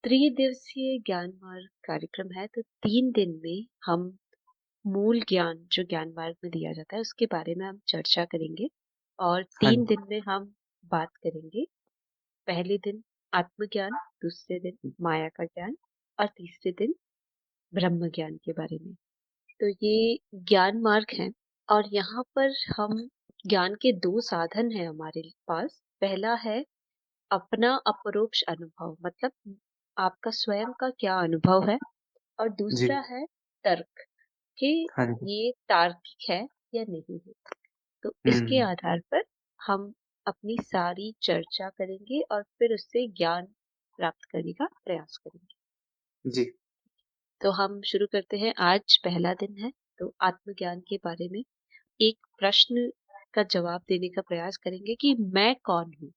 त्रिदिवसीय ज्ञान मार्ग कार्यक्रम है, तो 3 दिन में हम मूल ज्ञान जो ज्ञान मार्ग में दिया जाता है उसके बारे में हम चर्चा करेंगे और हाँ 3 जी, दिन में हम बात करेंगे। पहले दिन आत्मज्ञान, दूसरे दिन माया का ज्ञान और तीसरे दिन ब्रह्म ज्ञान के बारे में। तो ये ज्ञान मार्ग है और यहाँ पर हम ज्ञान के 2 साधन हैं हमारे पास। पहला है अपना अपरोक्ष अनुभव, मतलब आपका स्वयं का क्या अनुभव है, और जी, दूसरा है तर्क कि हाँ जी। ये तार्किक है या नहीं है। तो इसके हुँ, आधार पर हम अपनी सारी चर्चा करेंगे और फिर उससे ज्ञान प्राप्त करने का प्रयास करेंगे। जी, तो हम शुरू करते हैं। आज पहला दिन है, तो आत्मज्ञान के बारे में एक प्रश्न का जवाब देने का प्रयास करेंगे कि मैं कौन हूँ।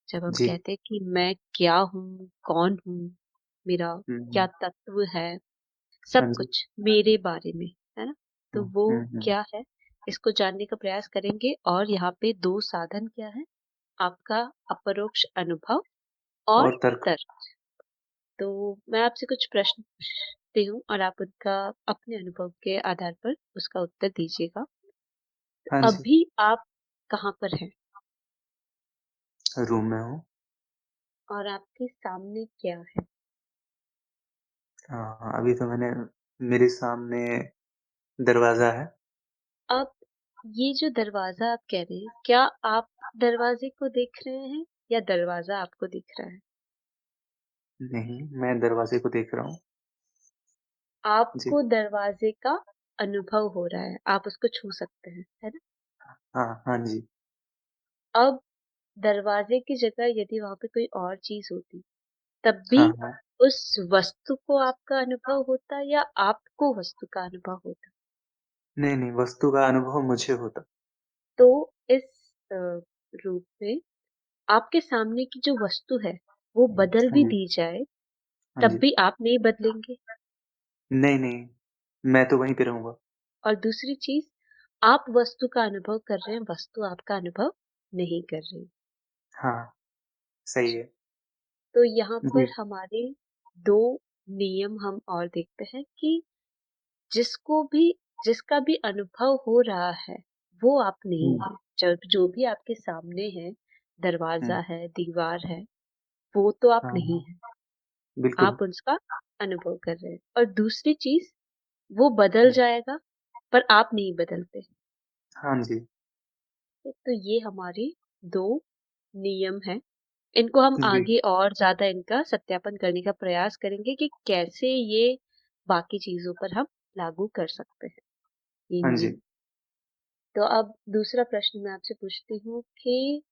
जब हम जी। कहते हैं कि मैं क्या हूँ, कौन हूँ, मेरा हुँ, क्या हुँ। तत्व है, हाँ सब जी। कुछ मेरे बारे में, है ना? तो हुँ, वो हुँ, हुँ। क्या है, इसको जानने का प्रयास करेंगे और यहाँ पे 2 साधन क्या है, आपका अपरोक्ष अनुभव और और तर्क? तर्क। तो मैं आपसे कुछ प्रश्न पूछती हूँ और आप उनका अपने अनुभव के आधार पर उसका उत्तर दीजिएगा। हाँ तो जी, अभी आप कहाँ पर हैं रूम में हूँ। और आपके सामने क्या है? हाँ, अभी तो मेरे सामने दरवाज़ा है। अब ये जो दरवाज़ा आप कह रहे हैं, क्या आप दरवाज़े को देख रहे हैं या दरवाज़ा आपको दिख रहा है? नहीं, मैं दरवाज़े को देख रहा हूँ। जी। आपको दरवाज़े का अनुभव हो रहा है, आप उसको छू सकते हैं, है ना? हाँ, हाँ जी। अब दरवाज़े की जगह यदि वहाँ पे कोई और चीज़ होती, तब भी हाँ, हाँ। उस वस्तु को आपका अनुभव होता या आपको वस्तु का अनुभव होता? नहीं, नहीं, वस्तु का अनुभव मुझे होता। तो इस अ, रूप में आपके सामने की जो वस्तु है, वो बदल हाँ भी जी, दी जाए, हाँ तब जी। भी आप नहीं बदलेंगे। नहीं, नहीं, मैं तो वहीं पे रहूँगा। और दूसरी चीज़, आप वस्तु का अनुभव कर रहे हैं, वस्तु आपका अनुभव नहीं कर रही। हाँ, सही जी। है। तो यहाँ पर जी, हमारे 2 नियम हम और देखते हैं कि जिसको भी जिसका भी अनुभव हो रहा है, वो आप नहीं हुँ, है। जब जो भी आपके सामने है, हुँ। दरवाज़ा है, दीवार है, वो तो आप हाँ, नहीं हाँ, हैं। बिल्कुल। आप उसका अनुभव कर रहे हैं। और दूसरी चीज़, वो बदल हुँ, जाएगा, पर आप नहीं बदलते। हाँ जी। तो ये हमारे 2 नियम हैं। इनको हम जी, आगे और ज़्यादा इनका सत्यापन करने का प्रयास करेंगे कि कैसे ये बाकी चीज़ों पर हम लागू कर सकते हैं, ये हाँ जी। नियम। तो अब दूसरा प्रश्न मैं आपसे पूछती हूँ कि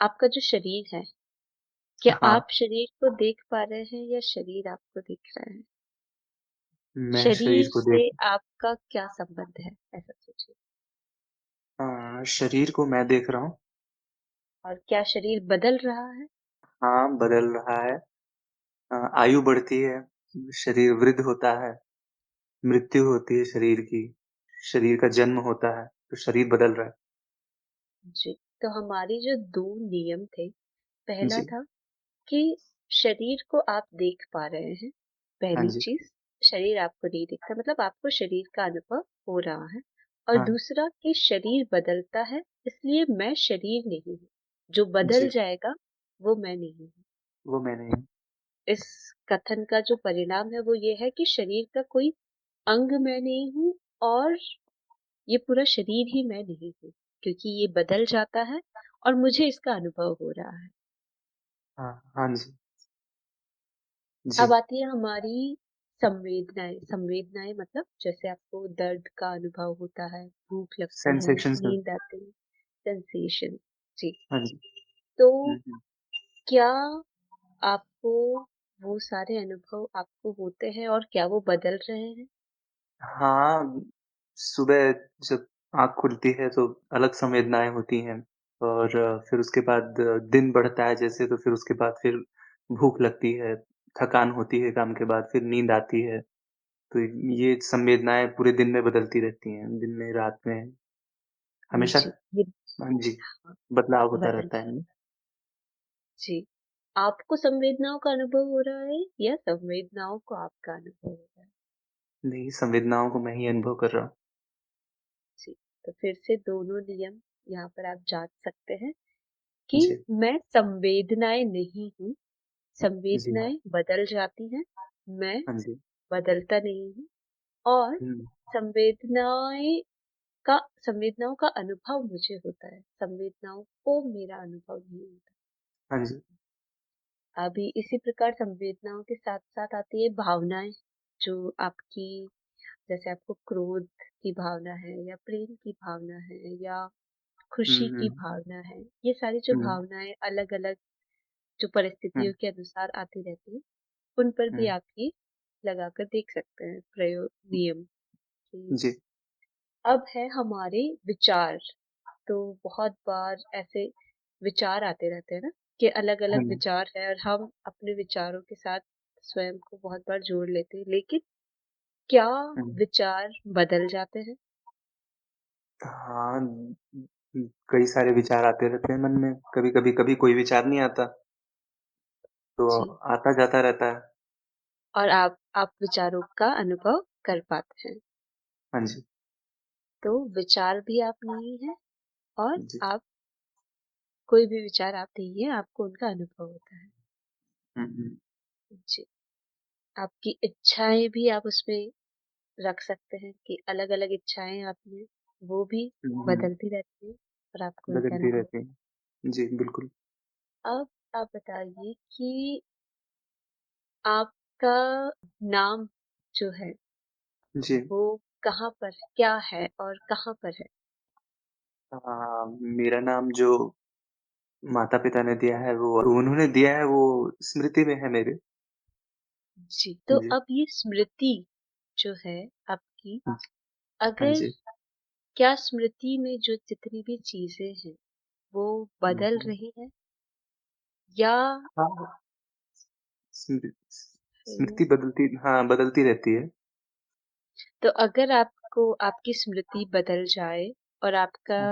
आपका जो शरीर है, क्या हाँ, आप शरीर को देख पा रहे हैं या शरीर आपको दिख रहा है? मैं शरीर शरीर को से देख आपका क्या संबंध है? ऐसा सोचिए। शरीर को मैं देख रहा हूँ। और क्या शरीर बदल रहा है? हाँ, बदल रहा है। आयु बढ़ती है, शरीर वृद्ध होता है, मृत्यु होती है शरीर की, शरीर का जन्म होता है, तो शरीर बदल रहा है। जी। तो हमारे जो 2 नियम थे, पहला जी, था कि शरीर को आप देख पा रहे हैं, हाँ पहली जी, चीज़। शरीर आपको नहीं दिखता, मतलब आपको शरीर का अनुभव हो रहा है। और हाँ, दूसरा कि शरीर बदलता है, इसलिए मैं शरीर नहीं हूँ। जो बदल जी, जाएगा, वो मैं नहीं हूँ। वो मैं नहीं हूँ। इस कथन का जो परिणाम है वो ये है कि शरीर का कोई अंग मैं नहीं हूँ और ये पूरा शरीर ही मैं नहीं हूँ, क्योंकि ये बदल जाता है और मुझे इसका अनुभव हो रहा है। हाँ, हाँ जी, अब जी, आती है हमारी संवेदनाएँ। संवेदनाएँ मतलब जैसे आपको दर्द का अनुभव होता है, भूख लगती है, सेंसेशंस में नींद आती है, सेंसेशन। जी। हाँ जी, तो हुँ, हुँ। क्या आपको वो सारे अनुभव आपको होते हैं और क्या वो बदल रहे हैं? हाँ, सुबह जब आँख खुलती है तो अलग संवेदनाएँ होती हैं और फिर उसके बाद दिन बढ़ता है जैसे तो फिर उसके बाद फिर भूख लगती है, थकान होती है काम के बाद, फिर नींद आती है। तो ये संवेदनाएँ पूरे दिन में बदलती रहती हैं, दिन में, रात में, हमेशा जी, ये हाँ जी, हाँ, बदलाव होता बदल रहता है इनमें। जी। आपको संवेदनाओं का अनुभव हो रहा है या संवेदनाओं को आपका अनुभव हो रहा है? नहीं, संवेदनाओं को मैं ही अनुभव कर रहा हूँ। जी, तो फिर से दोनों नियम यहाँ पर आप जाँच सकते हैं कि जी, मैं संवेदनाएँ नहीं हूँ, जी। संवेदनाएँ बदल जाती हैं, मैं हाँ जी। बदलता नहीं हूँ और हुँ, संवेदनाएँ का संवेदनाओं का अनुभव मुझे होता है, संवेदनाओं को मेरा अनुभव नहीं होता। हाँ जी। अभी इसी प्रकार संवेदनाओं के साथ-साथ आती है भावनाएँ, जो आपकी जैसे आपको क्रोध की भावना है या प्रेम की भावना है या हुँ, खुशी की हुँ, भावना है। ये सारी जो हुँ, भावनाएँ अलग-अलग जो हुँ, परिस्थितियों के अनुसार आती रहती हैं, उन पर भी हुँ। आप ये लगाकर देख सकते हैं प्रयोग नियम कि जी। अब है हमारे विचार। तो बहुत बार ऐसे विचार आते रहते हैं ना कि हाँ अलग-अलग जी। विचार है और हम अपने विचारों के साथ स्वयं को बहुत बार जोड़ लेते हैं। लेकिन क्या हुँ। विचार बदल जाते हैं? हाँ, कई सारे विचार आते रहते हैं मन में। कभी-कभी कभी कोई विचार नहीं आता, तो जी। आता-जाता रहता है। और आप विचारों का अनुभव कर पाते हैं। हाँ जी। तो विचार भी आप नहीं हैं और जी। आप कोई भी विचार आप नहीं हैं, आपको उनका अनुभव होता है। हुँ, हुँ। जी। आपकी इच्छाएँ भी आप उसमें रख सकते हैं कि अलग-अलग इच्छाएँ आपने वो भी हुँ, हुँ। बदलती रहती हैं और आपको उनका बदलती अनुभव। रहती हैं। जी, बिल्कुल। अब आप बताइए कि आपका नाम जो है जी। वो कहाँ पर क्या है और कहाँ पर है? मेरा नाम जो माता-पिता ने दिया है वो उन्होंने दिया है वो स्मृति में है मेरे। जी, तो जी। अब ये स्मृति जो है आपकी, हाँ अगर जी। क्या स्मृति में जो जितनी भी चीज़ें हैं, वो हुँ, बदल हुँ। रही हैं या हाँ, स्मृ फिर स्मृति बदलती हाँ, बदलती रहती है। तो अगर आपको आपकी स्मृति बदल जाए और आपका हाँ,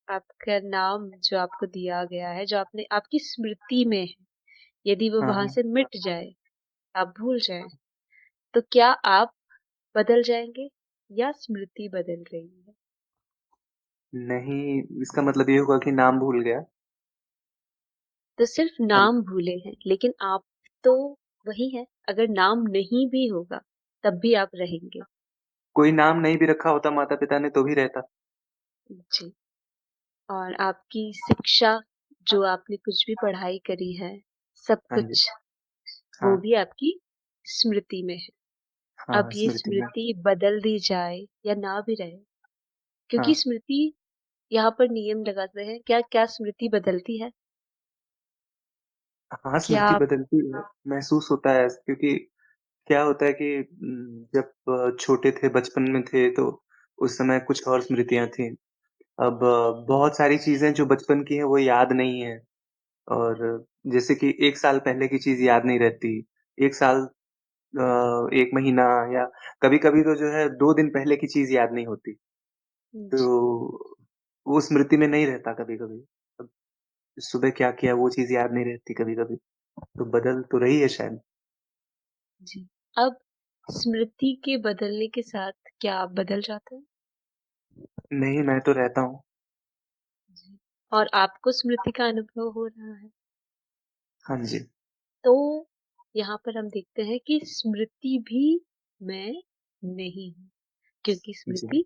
आपका नाम जो आपको दिया गया है, जो आपने आपकी स्मृति में है, यदि वो हाँ, वहाँ हाँ। से मिट जाए, आप भूल जाएँ, तो क्या आप बदल जाएँगे या स्मृति बदल रही है? नहीं, इसका मतलब ये हुआ कि नाम भूल गया। तो सिर्फ हेल नाम भूले हैं, लेकिन आप तो वही हैं, अगर नाम नहीं भी होगा, तब भी आप रहेंगे। कोई नाम नहीं भी रखा होता माता-पिता ने तो भी रहता। जी। और आपकी शिक्षा जो आपने कुछ भी पढ़ाई करी है, सब हाँ जी। कुछ वो हाँ, भी आपकी स्मृति में है। अब हाँ, ये स्मृति में। स्मृति बदल दी जाए या ना भी रहे, हाँ। क्योंकि स्मृति यहाँ पर नियम लगाते हैं, क्या क्या स्मृति बदलती है? हाँ, क्या स्मृति आप बदलती है, महसूस होता है क्योंकि क्या होता है कि जब छोटे थे, बचपन में थे तो उस समय कुछ और स्मृतियाँ थीं। अब बहुत सारी चीज़ें जो बचपन की हैं वो याद नहीं हैं और जैसे कि 1 साल पहले की चीज़ याद नहीं रहती। 1 साल 1 महीना या कभी-कभी तो जो है 2 दिन पहले की चीज़ याद नहीं होती। जी, तो वो स्मृति में नहीं रहता कभी-कभी। अब सुबह क्या किया वो चीज़ याद नहीं रहती कभी-कभी। तो बदल तो रही है शायद। जी। अब स्मृति के बदलने के साथ क्या आप बदल जाते हैं? नहीं, मैं तो रहता हूँ। जी। और आपको स्मृति का अनुभव हो रहा है। हाँ जी। तो यहाँ पर हम देखते हैं कि स्मृति भी मैं नहीं हूँ, क्योंकि जी। स्मृति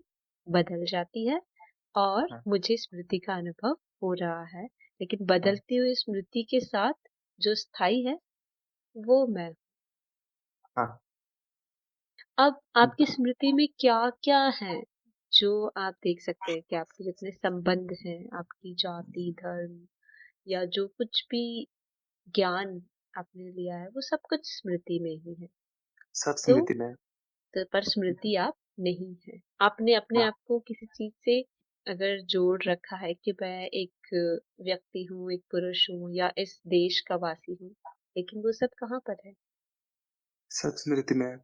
बदल जाती है और हाँ, मुझे स्मृति का अनुभव हो रहा है। लेकिन हाँ, बदलती हुई स्मृति के साथ जो स्थायी है, वो मैं हूँ। हाँ। अब आपकी स्मृति में क्या-क्या है, जो आप देख सकते हैं कि आपके जितने संबंध हैं, आपकी जाति, धर्म या जो कुछ भी ज्ञान आपने लिया है, वो सब कुछ स्मृति में ही है। सब तो स्मृति में है। पर स्मृति आप नहीं हैं। आपने अपने हाँ, आप को किसी चीज़ से अगर जोड़ रखा है कि मैं एक व्यक्ति हूँ, एक पुरुष हूँ या इस देश का वासी हूँ, लेकिन वो सब कहाँ पर है? सब स्मृति में है।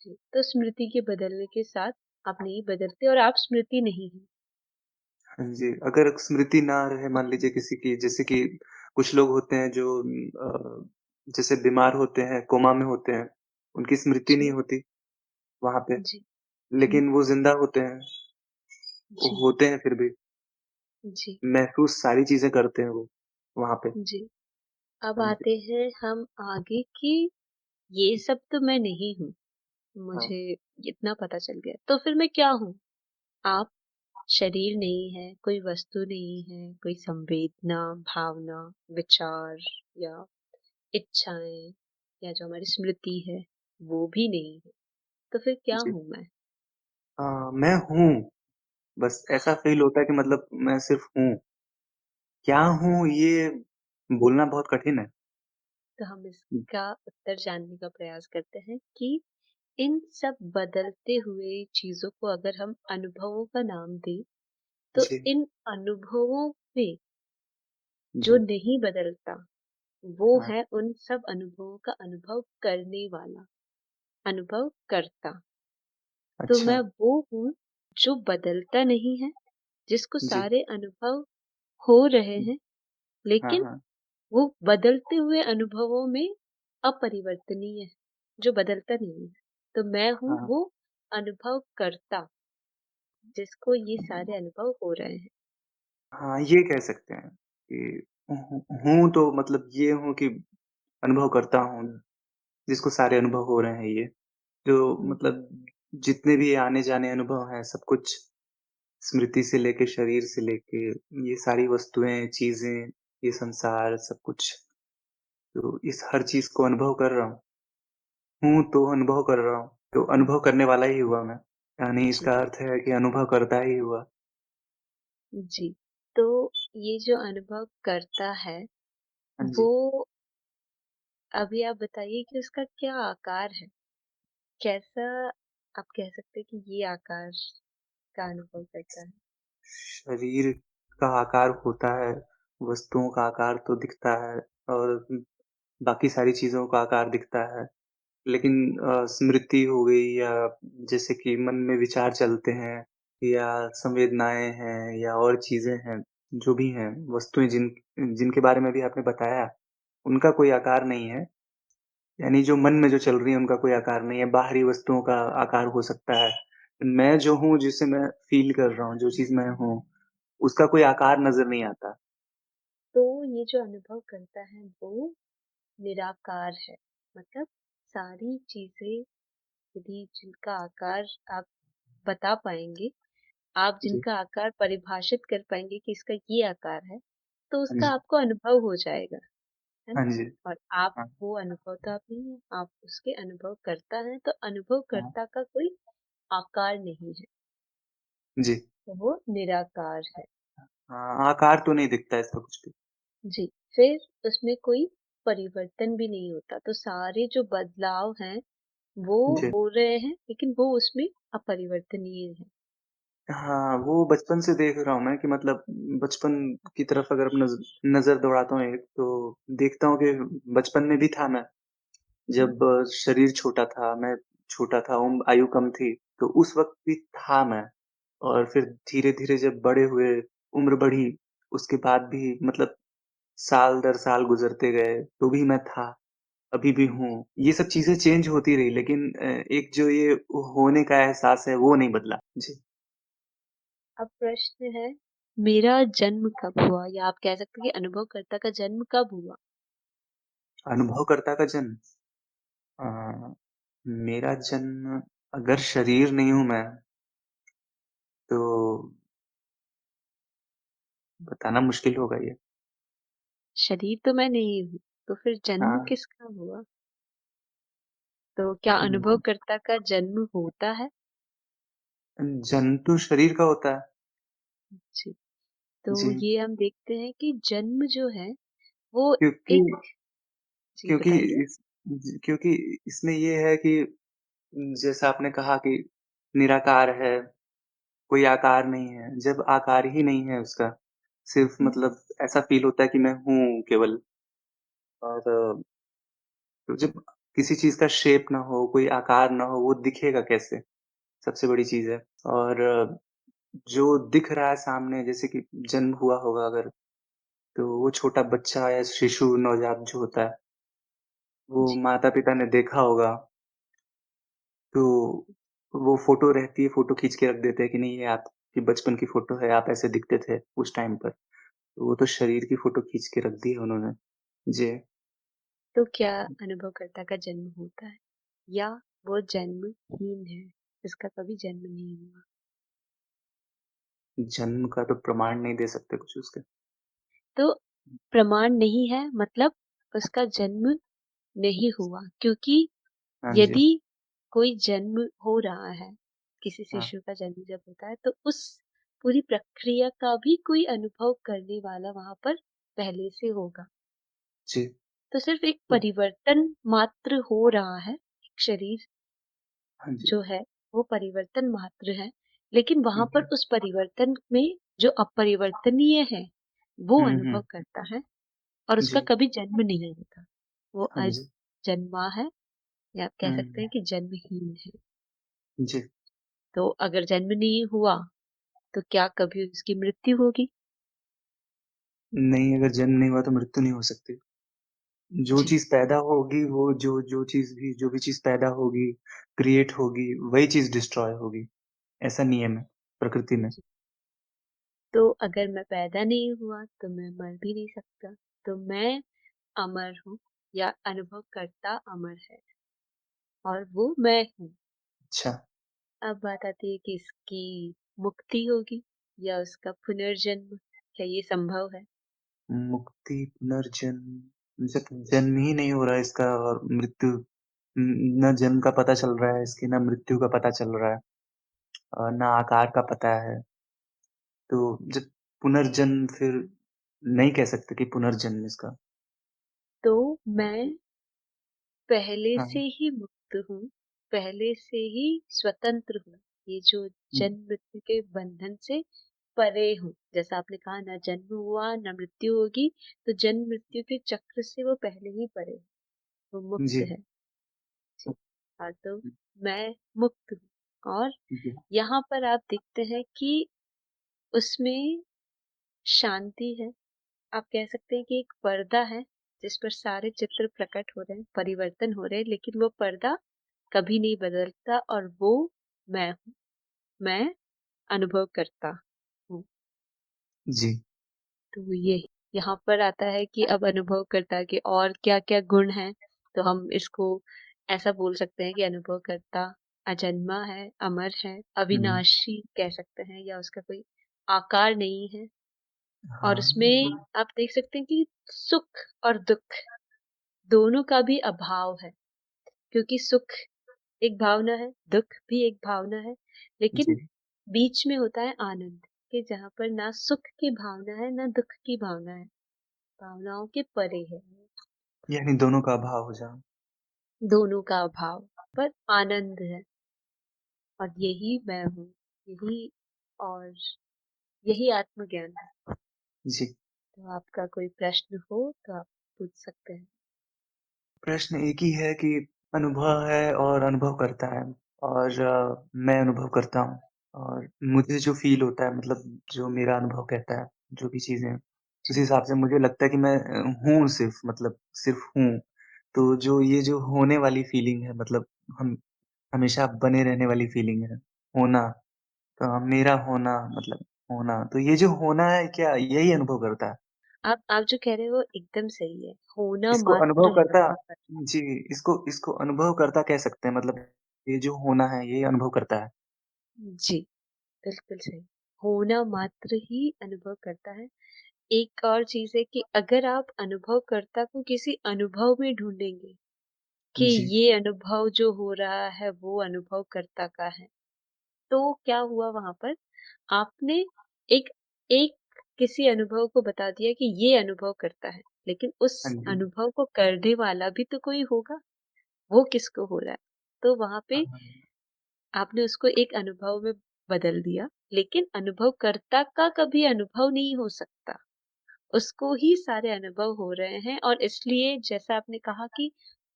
जी, तो स्मृति के बदलने के साथ आप नहीं बदलते और आप स्मृति नहीं हैं। हाँ जी, अगर स्मृति ना रहे मान लीजिए किसी की जैसे कि कुछ लोग होते हैं जो जैसे बीमार होते हैं, कोमा में होते हैं, उनकी स्मृति नहीं जी, होती वहाँ पे, जी, हुँ, लेकिन वो ज़िंदा होते हैं, वो जी, होते हैं फिर भी, जी, महसूस सारी चीज़ें करते हैं वो, वहाँ पे। जी। अब हाँ जी, आते हैं हम आगे कि ये सब तो मैं नहीं हूँ, हाँ, मुझे इतना पता चल गया, तो फिर मैं क्या हूँ? आप शरीर नहीं है, कोई वस्तु नहीं है, कोई संवेदना, भावना, विचार या इच्छाएँ या जो हमारी स्मृति है, वो भी नहीं है। तो फिर क्या जी। हूँ मैं? मैं हूँ, बस ऐसा फ़ील होता है कि मतलब मैं सिर्फ़ हूँ। क्या हूँ ये बोलना बहुत कठिन है। तो हम इसका उत्तर जानने का प्रयास करते हैं कि इन सब बदलते हुए चीज़ों को अगर हम अनुभवों का नाम दें, तो जी, इन अनुभवों में जो जी, नहीं बदलता, वो हाँ, है उन सब अनुभवों का अनुभव करने वाला, अनुभव कर्ता। तो अच्छा, मैं वो हूँ जो बदलता नहीं है, जिसको जी, सारे अनुभव हो रहे हैं, हाँ, लेकिन हाँ, वो बदलते हुए अनुभवों में अपरिवर्तनीय है, जो बदलता नहीं है। तो मैं हूँ हाँ, वो अनुभव कर्ता, जिसको ये सारे अनुभव हो रहे हैं। हाँ, ये कह सकते हैं कि हूँ तो मतलब ये हूँ कि अनुभव करता हूँ, जिसको सारे अनुभव हो रहे हैं ये। जो हुँ, मतलब जितने भी आने-जाने अनुभव हैं, सब कुछ स्मृति से लेके, शरीर से लेके, ये सारी वस्तुएँ, चीज़ें, ये संसार, सब कुछ, तो इस हर चीज़ को अनुभव कर रहा हूँ। हूँ तो अनुभव कर रहा हूँ, तो अनुभव करने वाला ही हुआ मैं। यानी जी, इसका अर्थ है कि अनुभव करता ही हुआ। जी। तो ये जो अनुभव करता है, हाँ जी। वो अभी आप बताइए कि उसका क्या आकार है? कैसा आप कह सकते हैं कि ये आकार का अनुभव करता है? शरीर का आकार होता है, वस्तुओं का आकार तो दिखता है और बाकी सारी चीज़ों का आकार दिखता है। लेकिन स्मृति हो गई या जैसे कि मन में विचार चलते हैं या संवेदनाएँ हैं या और चीज़ें हैं, जो भी हैं, वस्तुएँ जिनके बारे में भी आपने बताया, उनका कोई आकार नहीं है। यानी जो मन में जो चल रही है उनका कोई आकार नहीं है, बाहरी वस्तुओं का आकार हो सकता है। मैं जो हूँ, जिसे मैं फ़ील कर रहा हूँ, जो चीज़ मैं हूँ, उसका कोई आकार नज़र नहीं आता। तो ये जो अनुभव करता है, वो निराकार है। मतलब सारी चीज़ें यदि जिनका आकार आप बता पाएँगे, आप जी। जिनका आकार परिभाषित कर पाएँगे कि इसका ये आकार है, तो हाँ उसका जी। आपको अनुभव हो जाएगा, है हाँ ना? जी। और आप हाँ, वो अनुभव तो आप नहीं हैं, आप उसके अनुभव करता हैं, तो अनुभव हाँ। कर्ता का कोई आकार नहीं है, जी। तो वो निराकार है। हाँ, आकार तो नहीं दिखता इसका कुछ भी। जी, फिर उसमें कोई परिवर्तन भी नहीं होता, तो सारे जो बदलाव हैं, वो जी। हो रहे हैं, लेकिन वो उसमें अपरिवर्तनीय है। हाँ, वो बचपन से देख रहा हूँ मैं कि मतलब बचपन की तरफ अगर नज़र दौड़ाता हूँ एक, तो देखता हूँ कि बचपन में भी था मैं। हुँ, जब शरीर छोटा था, मैं छोटा था, आयु कम थी, तो उस वक़्त भी था मैं। और फिर धीरे-धीरे जब बड़े हुए, उम्र बढ़ी, उसके बाद भी मतलब साल दर साल गुज़रते गए, तो भी मैं था, अभी भी हूँ। ये सब चीज़ें चेंज होती रही लेकिन एक जो ये होने का एहसास है, वो नहीं बदला। जी। अब प्रश्न है, मेरा जन्म कब हुआ? या आप कह सकते हैं कि अनुभवकर्ता का जन्म कब हुआ? अनुभवकर्ता का जन्म अ, मेरा जन्म अगर शरीर नहीं हूँ मैं, तो बताना मुश्किल होगा ये। शरीर तो मैं नहीं हूँ, तो फिर जन्म हाँ, किसका हुआ? तो क्या अनुभवकर्ता का जन्म होता है? जन्म तो शरीर का होता है। जी, तो जी, ये हम देखते हैं कि जन्म जो है, वो क्योंकि एक जी, क्योंकि बताइए? क्योंकि इसमें ये है कि जैसा आपने कहा कि निराकार है, कोई आकार नहीं है। जब आकार ही नहीं है उसका, सिर्फ़ हुँ, मतलब ऐसा फ़ील होता है कि मैं हूँ केवल और तो जब किसी चीज़ का शेप ना हो, कोई आकार ना हो, वो दिखेगा कैसे? सबसे बड़ी चीज़ है। और जो दिख रहा है सामने जैसे कि जन्म हुआ होगा अगर, तो वो छोटा बच्चा या शिशु नवजात जो होता है, वो जी। माता-पिता ने देखा होगा, तो वो फ़ोटो रहती है, फ़ोटो खींच के रख देते हैं कि नहीं ये आपके बचपन की फ़ोटो है, आप ऐसे दिखते थे उस टाइम पर। तो वो तो शरीर की फ़ोटो खींच के रख दी है उन्होंने। जी, तो क्या अनुभवकर्ता का जन्म होता है या वो जन्महीन है, इसका कभी जन्म नहीं हुआ? जन्म का तो प्रमाण नहीं दे सकते कुछ उसके। तो प्रमाण नहीं है मतलब उसका जन्म नहीं हुआ, क्योंकि हाँ जी, यदि कोई जन्म हो रहा है, किसी हाँ, शिशु का जन्म जब होता है तो उस पूरी प्रक्रिया का भी कोई अनुभव करने वाला वहाँ पर पहले से होगा। जी, तो सिर्फ़ एक तो परिवर्तन मात्र हो रहा है, एक शरीर हाँ जी, जो है वो परिवर्तन मात्र है, लेकिन वहाँ पर जी, उस परिवर्तन में जो अपरिवर्तनीय है, वो हुँ, अनुभव हुँ, करता है और उसका जी, कभी जन्म नहीं होता। वो हाँ जी, अजन्मा है या आप कह सकते हुँ, हैं कि जन्महीन है। जी। तो अगर जन्म नहीं हुआ, तो क्या कभी उसकी मृत्यु होगी? नहीं, अगर जन्म नहीं हुआ तो मृत्यु नहीं हो सकती। जो जी, चीज़ पैदा होगी वो जो चीज़ भी जो भी चीज़ पैदा होगी, क्रिएट होगी, वही चीज़ डिस्ट्रॉय होगी। ऐसा नियम है प्रकृति में। जी। तो अगर मैं पैदा नहीं हुआ, तो मैं मर भी नहीं सकता। तो मैं अमर हूँ या अनुभवकर्ता अमर है और वो मैं हूँ। अच्छा, अब बात आती है कि इसकी मुक्ति होगी या उसका पुनर्जन्म, क्या ये संभव है? मुक्ति, पुनर्जन्म जब जन्म ही नहीं हो रहा है इसका और मृत्यु ना जन्म का पता चल रहा है इसकी, ना मृत्यु का पता चल रहा है ना आकार का पता है। तो जब पुनर्जन्म फिर नहीं कह सकते कि पुनर्जन्म इसका। तो मैं पहले से हाँ, ही मुक्त हूँ, पहले से ही स्वतंत्र हूँ। ये जो हुँ, जन्म मृत्यु के बंधन से परे हूँ। जैसा आपने कहा ना जन्म हुआ, ना मृत्यु होगी, तो जन्म मृत्यु के चक्र से वो पहले ही परे है, वो मुक्त जी, है। जी। और तो मैं मुक्त हूँ और जी, यहाँ पर आप देखते हैं कि उसमें शांति है। आप कह सकते हैं कि एक पर्दा है, जिस पर सारे चित्र प्रकट हो रहे हैं, परिवर्तन हो रहे हैं, लेकिन वो पर्दा कभी नहीं बदलता और वो मैं हूँ। मैं अनुभव करता हूँ। जी, तो ये यहाँ पर आता है कि अब अनुभवकर्ता के और क्या-क्या गुण हैं, तो हम इसको ऐसा बोल सकते हैं कि अनुभवकर्ता अजन्मा है, अमर है, हुँ, अविनाशी कह सकते हैं या उसका कोई आकार नहीं है और हाँ, उसमें आप देख सकते हैं कि सुख और दुःख दोनों का भी अभाव है, क्योंकि सुख एक भावना है, दुःख भी एक भावना है, लेकिन जी, बीच में होता है आनंद, कि जहाँ पर ना सुख की भावना है, ना दुःख की भावना है, भावनाओं के परे है, यानी दोनों का अभाव हो जाना। दोनों का अभाव, पर आनंद है और यही मैं हूँ, यही और यही आत्मज्ञान है। जी। तो आपका कोई प्रश्न हो तो आप पूछ सकते हैं। प्रश्न एक ही है कि अनुभव है और अनुभव करता है और मैं अनुभव करता हूँ और मुझे जो फ़ील होता है मतलब जो मेरा अनुभव कहता है, जो भी चीज़ें उस जी, हिसाब से मुझे लगता है कि मैं हूँ सिर्फ़ मतलब सिर्फ़ हूँ। तो जो ये जो होने वाली फ़ीलिंग है मतलब हम हमेशा बने रहने वाली फ़ीलिंग है, होना मेरा होना मतलब होना, तो ये जो होना है क्या यही अनुभव करता है? आप जो कह रहे हो वो एकदम सही है, होना इसको मात्र है अनुभवकर्ता वहाँ पर। जी, इसको अनुभवकर्ता कह सकते हैं मतलब ये जो होना है, ये अनुभव करता है। जी, बिल्कुल सही। होना मात्र ही अनुभव करता है। एक और चीज़ है कि अगर आप अनुभवकर्ता को किसी अनुभव में ढूँढेंगे कि जी, ये अनुभव जो हो रहा है वो अनुभवकर्ता का है, तो क्या हुआ वहाँ पर? आपने एक एक किसी अनुभव को बता दिया कि ये अनुभव करता है, लेकिन उस हाँ जी। अनुभव को करने वाला भी तो कोई होगा, वो किसको हो रहा है? तो वहाँ पे हाँ, आपने उसको एक अनुभव में बदल दिया, लेकिन अनुभवकर्ता का कभी अनुभव नहीं हो सकता। उसको ही सारे अनुभव हो रहे हैं और इसलिए जैसा आपने कहा कि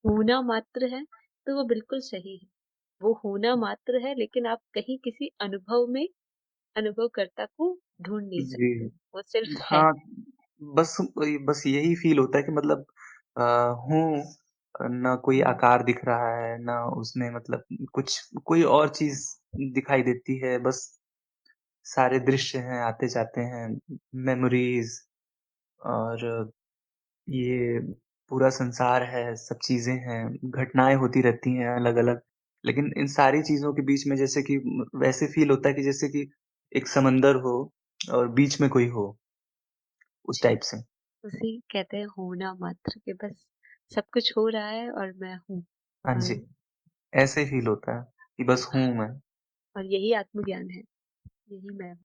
होना मात्र है, तो वो बिल्कुल सही है। वो होना मात्र है लेकिन आप कहीं किसी अनुभव में अनुभवकर्ता को ढूँढ नहीं जी। सकते। वो सिर्फ़ है। हाँ, बस यही फ़ील होता है कि मतलब अ, हूँ, ना कोई आकार दिख रहा है, ना उसमें मतलब कुछ कोई और चीज़ दिखाई देती है, बस सारे दृश्य हैं, आते-जाते हैं, मेमोरीज़ और ये पूरा संसार है, सब चीज़ें हैं, घटनाएँ होती रहती हैं अलग-अलग। लेकिन इन सारी चीज़ों के बीच में जैसे कि वैसे फ़ील होता है कि जैसे कि एक समंदर हो और बीच में कोई हो, उस अच्छा, टाइप से। उसे कहते हैं होना मात्र कि बस सब कुछ हो रहा है और मैं हूँ। हाँ जी, और ऐसे फ़ील होता है कि बस हूँ मैं। और यही आत्मज्ञान है, यही मैं हूँ।